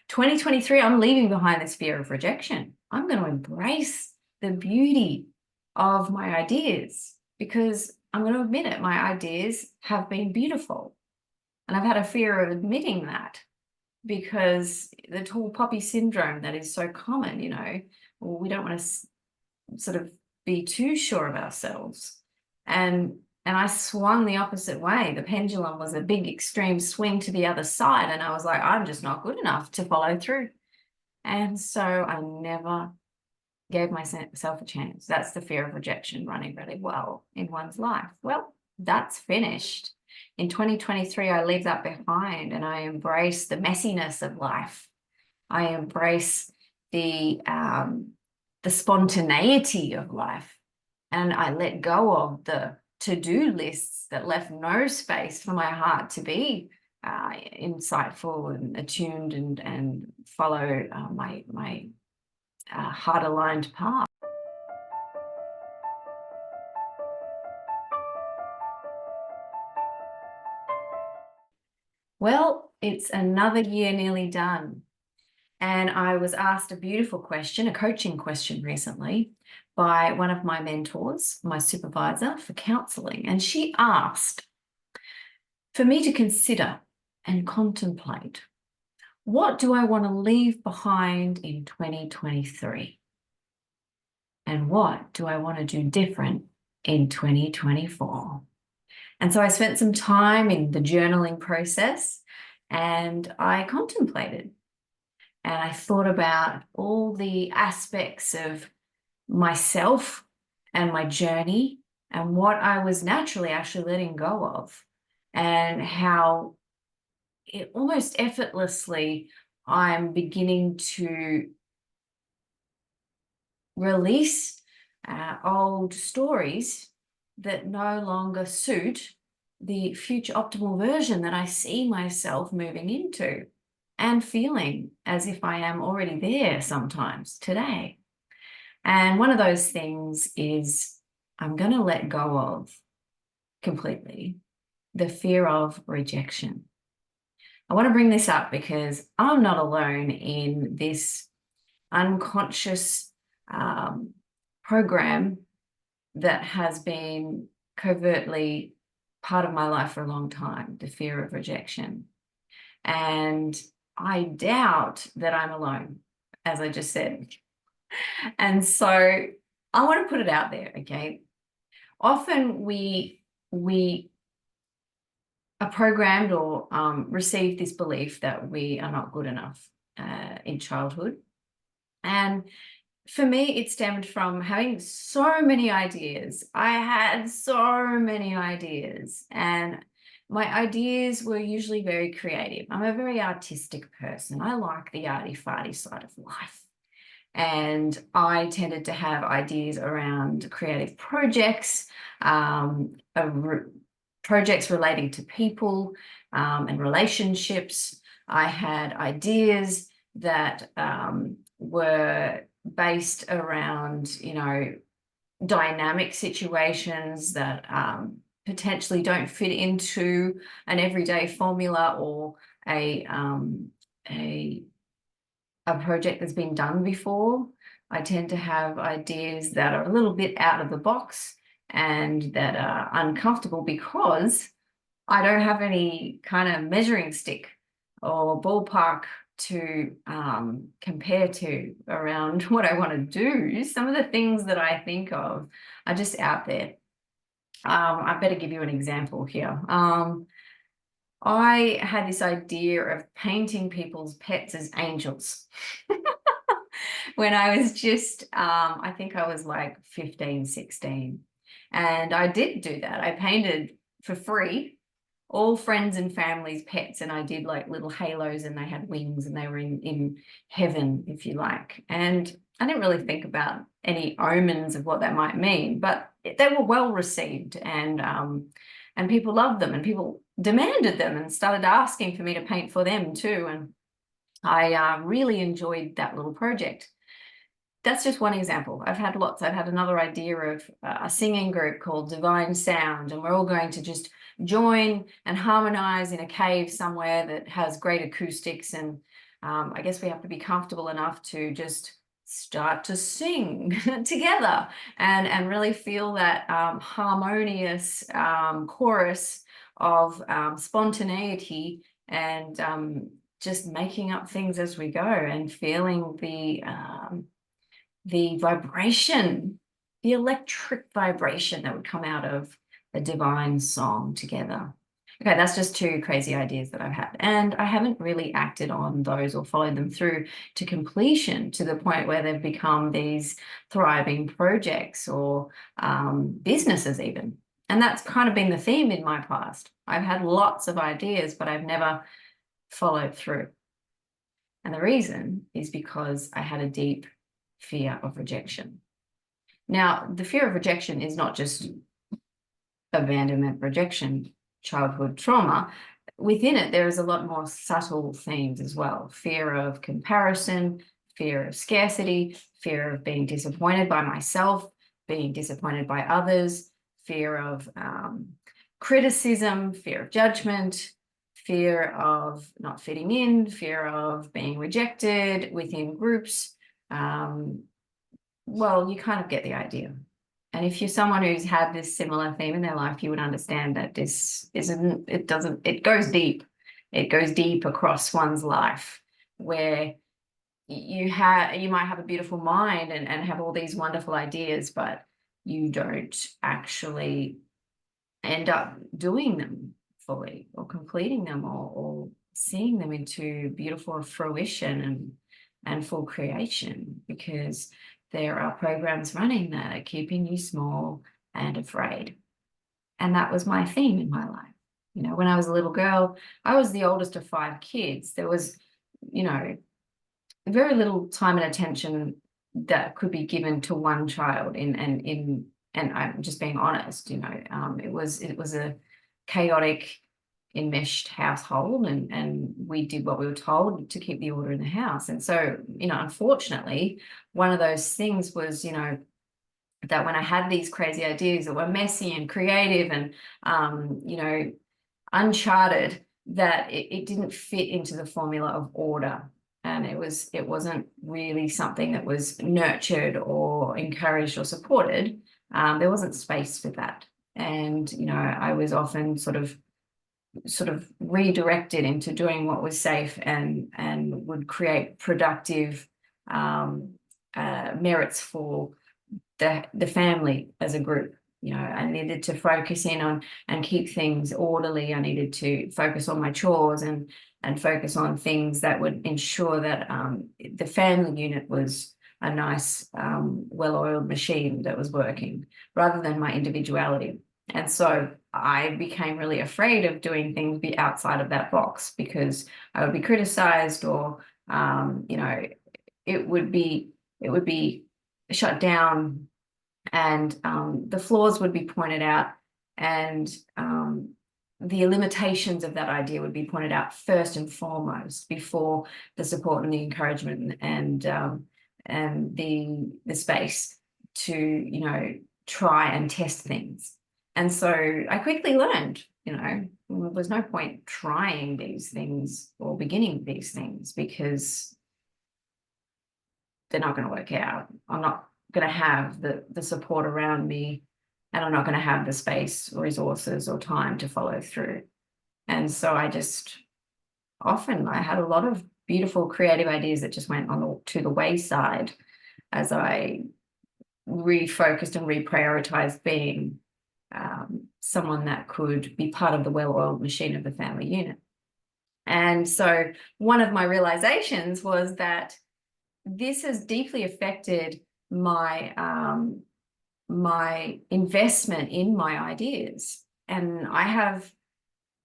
2023, I'm leaving behind this fear of rejection. I'm going to embrace the beauty of my ideas because I'm going to admit it, my ideas have been beautiful. And I've had a fear of admitting that because the tall poppy syndrome that is so common, we don't want to sort of be too sure of ourselves. And I swung the opposite way. The pendulum was a big extreme swing to the other side. And I was like, I'm just not good enough to follow through. And so I never gave myself a chance. That's the fear of rejection running really well in one's life. Well, that's finished. In 2023, I leave that behind and I embrace the messiness of life. I embrace the spontaneity of life. And I let go of the to-do lists that left no space for my heart to be insightful and attuned and follow my heart-aligned path. Well, it's another year nearly done. And I was asked a beautiful question, a coaching question recently by one of my mentors, my supervisor for counseling. And she asked for me to consider and contemplate, what do I want to leave behind in 2023? And what do I want to do different in 2024? And so I spent some time in the journaling process and I contemplated. And I thought about all the aspects of myself and my journey and what I was naturally actually letting go of, and how it almost effortlessly I'm beginning to release old stories that no longer suit the future optimal version that I see myself moving into and feeling as if I am already there sometimes today. And one of those things is I'm going to let go of completely the fear of rejection. I want to bring this up because I'm not alone in this unconscious program that has been covertly part of my life for a long time, the fear of rejection. And I doubt that I'm alone, as I just said. And so I want to put it out there, okay? Often we are programmed or receive this belief that we are not good enough in childhood. And for me, it stemmed from having so many ideas. I had so many ideas, and my ideas were usually very creative. I'm a very artistic person. I like the arty-farty side of life. And I tended to have ideas around creative projects, projects relating to people and relationships. I had ideas that were based around, dynamic situations that potentially don't fit into an everyday formula or a project that's been done before. I tend to have ideas that are a little bit out of the box and that are uncomfortable because I don't have any kind of measuring stick or ballpark to compare to around what I want to do. Some of the things that I think of are just out there. I better give you an example here. I had this idea of painting people's pets as angels when I was just, I think I was like 15, 16. And I did do that. I painted for free all friends and family's pets, and I did like little halos and they had wings and they were in heaven, if you like. And I didn't really think about any omens of what that might mean, but they were well received, and people loved them and people demanded them and started asking for me to paint for them too. And I really enjoyed that little project. That's just one example. I've had lots. I've had another idea of a singing group called Divine Sound, and we're all going to just join and harmonize in a cave somewhere that has great acoustics, and I guess we have to be comfortable enough to just start to sing together and really feel that harmonious chorus of spontaneity and just making up things as we go and feeling the vibration, the electric vibration that would come out of a divine song together. Okay, that's just two crazy ideas that I've had. And I haven't really acted on those or followed them through to completion to the point where they've become these thriving projects or businesses even. And that's kind of been the theme in my past. I've had lots of ideas, but I've never followed through. And the reason is because I had a deep fear of rejection. Now, the fear of rejection is not just abandonment, rejection, childhood trauma. Within it, there is a lot more subtle themes as well. Fear of comparison, fear of scarcity, fear of being disappointed by myself, being disappointed by others, fear of criticism, fear of judgment, fear of not fitting in, fear of being rejected within groups. Well, you kind of get the idea. And if you're someone who's had this similar theme in their life, you would understand that this isn't, it goes deep. It goes deep across one's life where you might have a beautiful mind and have all these wonderful ideas, but you don't actually end up doing them fully or completing them or seeing them into beautiful fruition and full creation, because there are programs running that are keeping you small and afraid. And that was my theme in my life. You know, when I was a little girl, I was the oldest of 5 kids. There was, you know, very little time and attention that could be given to one child and I'm just being honest, you know, it was a chaotic, enmeshed household, and we did what we were told to keep the order in the house. And so, you know, unfortunately, one of those things was, you know, that when I had these crazy ideas that were messy and creative and you know, uncharted, that it didn't fit into the formula of order. And it wasn't really something that was nurtured or encouraged or supported. There wasn't space for that. And, you know, I was often sort of redirected into doing what was safe and would create productive merits for the family as a group. You know, I needed to focus in on and keep things orderly. I needed to focus on my chores and focus on things that would ensure that the family unit was a nice, well-oiled machine that was working, rather than my individuality. And so I became really afraid of doing things be outside of that box, because I would be criticized or, you know, it would be shut down, and the flaws would be pointed out, and the limitations of that idea would be pointed out first and foremost, before the support and the encouragement and the space to, you know, try and test things. And so I quickly learned, you know, there's no point trying these things or beginning these things, because they're not going to work out. I'm not going to have the support around me, and I'm not going to have the space, resources, or time to follow through. And so I had a lot of beautiful creative ideas that just went to the wayside as I refocused and reprioritized being someone that could be part of the well-oiled machine of the family unit. And so one of my realizations was that this has deeply affected my my investment in my ideas. And I have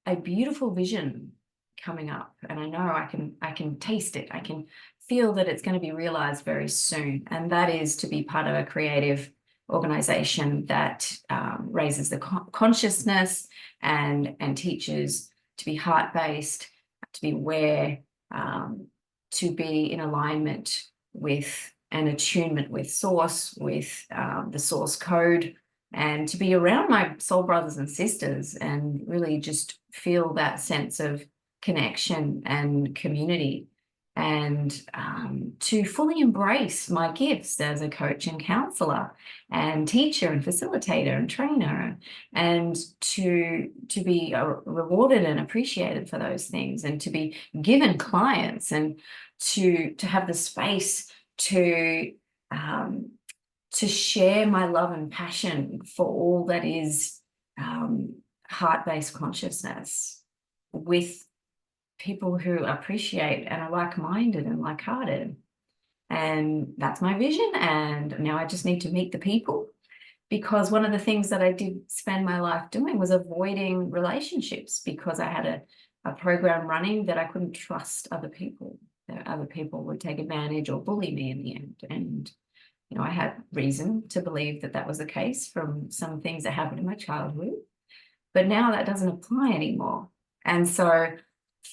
a beautiful vision coming up, and I know I can taste it. I can feel that it's going to be realized very soon. And that is to be part of a creative organization that raises the consciousness and teaches to be heart-based, to be aware, to be in alignment with an attunement with source, with the source code, and to be around my soul brothers and sisters and really just feel that sense of connection and community. and to fully embrace my gifts as a coach and counselor and teacher and facilitator and trainer, and to be rewarded and appreciated for those things, and to be given clients, and to have the space to share my love and passion for all that is heart-based consciousness with people who appreciate and are like-minded and like-hearted. And that's my vision. And now I just need to meet the people, because one of the things that I did spend my life doing was avoiding relationships, because I had a program running that I couldn't trust other people. That other people would take advantage or bully me in the end. And I had reason to believe that that was the case from some things that happened in my childhood. But now that doesn't apply anymore. And so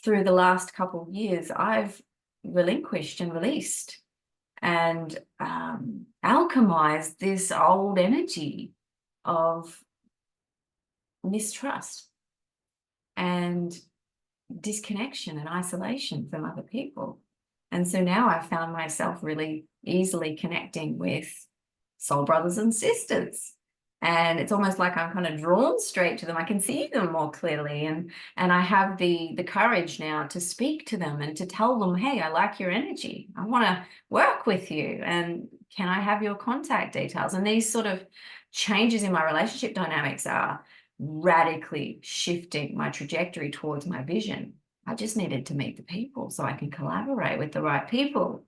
through the last couple of years, I've relinquished and released and alchemized this old energy of mistrust and disconnection and isolation from other people. And so now I found myself really easily connecting with soul brothers and sisters. And it's almost like I'm kind of drawn straight to them. I can see them more clearly. And I have the courage now to speak to them and to tell them, hey, I like your energy. I want to work with you. And can I have your contact details? And these sort of changes in my relationship dynamics are radically shifting my trajectory towards my vision. I just needed to meet the people so I can collaborate with the right people.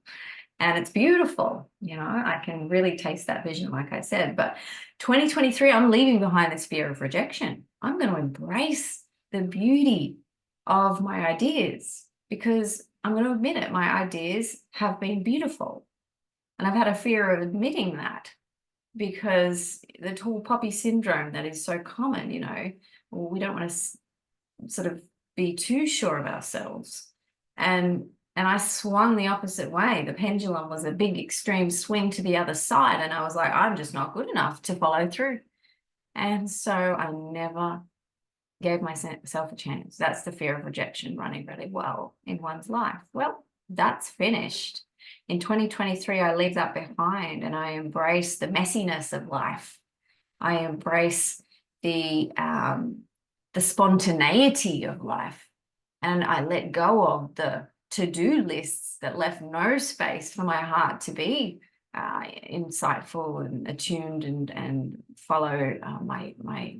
And it's beautiful. I can really taste that vision, like I said. But 2023, I'm leaving behind this fear of rejection. I'm going to embrace the beauty of my ideas, because I'm going to admit it, my ideas have been beautiful. And I've had a fear of admitting that, because the tall poppy syndrome that is so common, we don't want to sort of be too sure of ourselves. And I swung the opposite way. The pendulum was a big extreme swing to the other side. And I was like, I'm just not good enough to follow through. And so I never gave myself a chance. That's the fear of rejection running really well in one's life. Well, that's finished. In 2023, I leave that behind and I embrace the messiness of life. I embrace the spontaneity of life. And I let go of the to-do lists that left no space for my heart to be insightful and attuned and follow my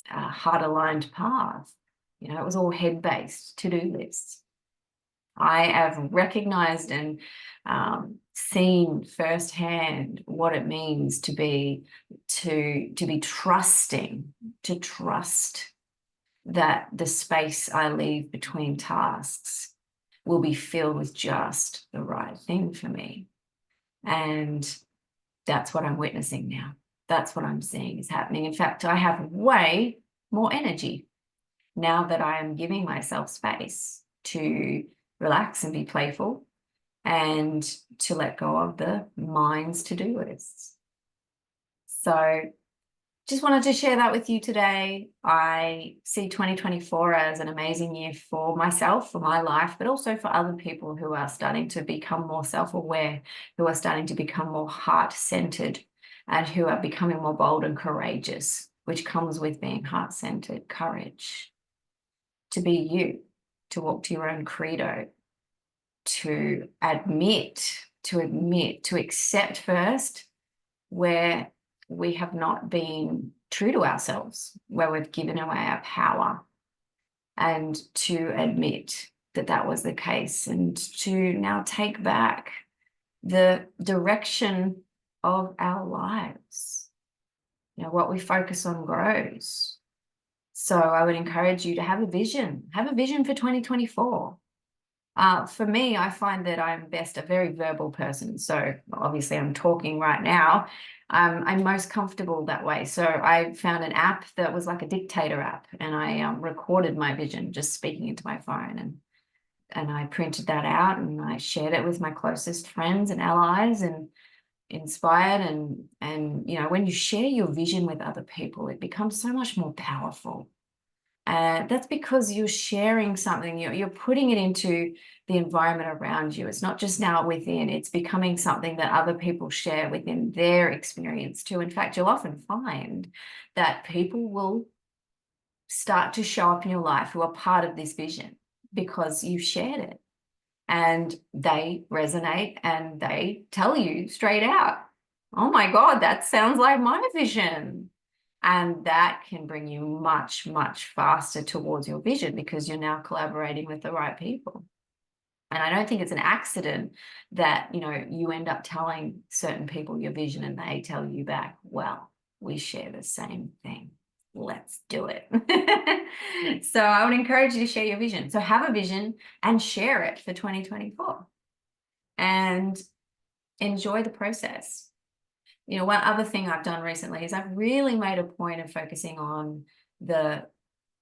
heart-aligned path. It was all head-based to-do lists. I have recognized and seen firsthand what it means to be trusting, to trust that the space I leave between tasks will be filled with just the right thing for me. And that's what I'm witnessing now. That's what I'm seeing is happening. In fact, I have way more energy now that I am giving myself space to relax and be playful and to let go of the mind's to-do lists. So just wanted to share that with you today. I see 2024 as an amazing year for myself, for my life, but also for other people who are starting to become more self-aware, who are starting to become more heart-centered, and who are becoming more bold and courageous, which comes with being heart-centered, courage, to be you, to walk to your own credo, to accept first where we have not been true to ourselves, where we've given away our power, and to admit that that was the case, and to now take back the direction of our lives. What we focus on grows. So I would encourage you to have a vision for 2024. For me, I find that I'm best a very verbal person. So obviously I'm talking right now. I'm most comfortable that way. So I found an app that was like a dictator app, and I recorded my vision just speaking into my phone, and I printed that out and I shared it with my closest friends and allies and inspired. And when you share your vision with other people, it becomes so much more powerful. That's because you're sharing something, you're putting it into the environment around you. It's not just now within, it's becoming something that other people share within their experience too. In fact, you'll often find that people will start to show up in your life who are part of this vision because you've shared it, and they resonate and they tell you straight out, oh my God, that sounds like my vision. And that can bring you much, much faster towards your vision because you're now collaborating with the right people. And I don't think it's an accident that, you end up telling certain people your vision and they tell you back, well, we share the same thing. Let's do it. So I would encourage you to share your vision. So have a vision and share it for 2024 and enjoy the process. One other thing I've done recently is I've really made a point of focusing on the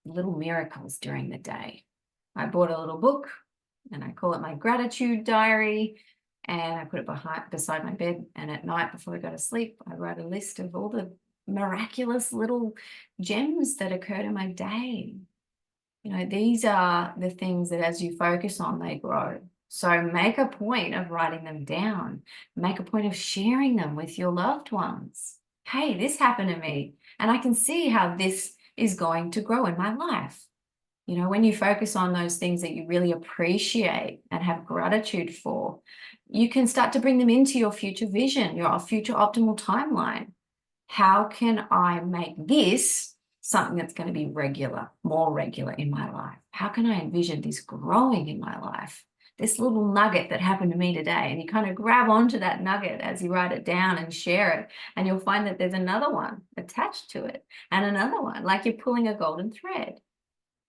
little miracles during the day. I bought a little book and I call it my gratitude diary, and I put it beside my bed, and at night before I go to sleep, I write a list of all the miraculous little gems that occurred in my day. These are the things that as you focus on, they grow. So make a point of writing them down. Make a point of sharing them with your loved ones. Hey, this happened to me, and I can see how this is going to grow in my life. When you focus on those things that you really appreciate and have gratitude for, you can start to bring them into your future vision, your future optimal timeline. How can I make this something that's going to be more regular in my life? How can I envision this growing in my life? This little nugget that happened to me today, and you kind of grab onto that nugget as you write it down and share it, and you'll find that there's another one attached to it and another one, like you're pulling a golden thread.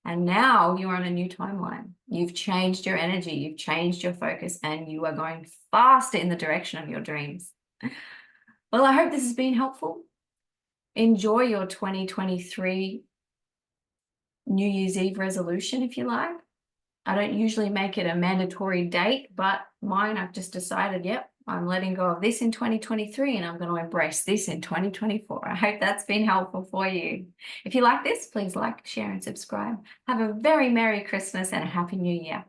And now you're on a new timeline. You've changed your energy, you've changed your focus, and you are going faster in the direction of your dreams. Well, I hope this has been helpful. Enjoy your 2023 New Year's Eve resolution if you like. I don't usually make it a mandatory date, but mine, I've just decided, yep, I'm letting go of this in 2023 and I'm going to embrace this in 2024. I hope that's been helpful for you. If you like this, please like, share, and subscribe. Have a very Merry Christmas and a Happy New Year.